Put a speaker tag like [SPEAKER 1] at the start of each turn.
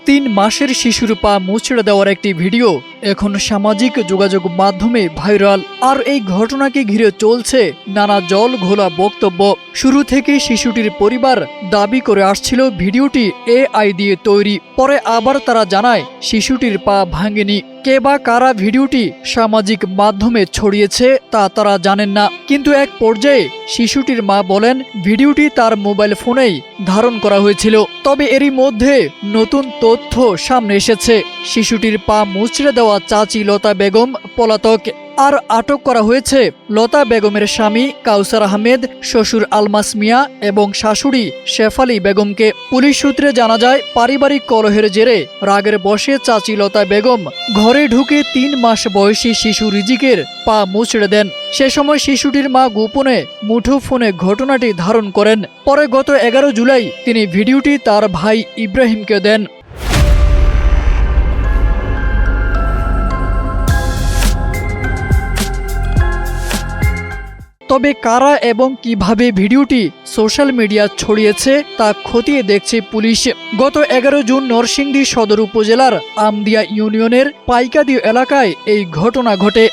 [SPEAKER 1] 3 মাসের শিশুর পা মুচড়ে দেওয়ার একটি ভিডিও এখন সামাজিক যোগাযোগ মাধ্যমে ভাইরাল। আর এই ঘটনাকে ঘিরে চলছে নানা জল ঘোলা বক্তব্য। শুরু থেকে শিশুটির পরিবার দাবি করে আসছিল ভিডিওটি AI দিয়ে তৈরি। পরে আবার তারা জানায় শিশুটির পা ভাঙেনি। কে বা কারা ভিডিওটি সামাজিক মাধ্যমে ছড়িয়েছে তা তারা জানেন না, কিন্তু এক পর্যায়ে শিশুটির মা বলেন ভিডিওটি তার মোবাইল ফোনেই ধারণ করা হয়েছিল। তবে এরই মধ্যে নতুন তথ্য সামনে এসেছে। শিশুটির পা মুচড়ে দেওয়া চাচি লতা বেগম পলাতক, আর আটক করা হয়েছে লতা বেগমের স্বামী কাউসার আহমেদ, শ্বশুর আলমাস মিয়া এবং শাশুড়ি শেফালি বেগমকে। পুলিশ সূত্রে জানা যায়, পারিবারিক কলহের জেরে রাগের বশে চাচি লতা বেগম ঘরে ঢুকে 3 মাস বয়সী শিশু রিজিকের পা মুচড়ে দেন। সে সময় শিশুটির মা গোপনে মুঠোফোনে ঘটনাটি ধারণ করেন। পরে গত 11 জুলাই তিনি ভিডিওটি তার ভাই ইব্রাহিমকে দেন। তবে কারা এবং কিভাবে ভিডিওটি সোশ্যাল মিডিয়া ছড়িয়েছে তা খতিয়ে দেখছে পুলিশ। গত 11 জুন নরসিংদী সদর উপজেলার আমদিয়া ইউনিয়নের পাইকাদি এলাকায় এই ঘটনা ঘটে।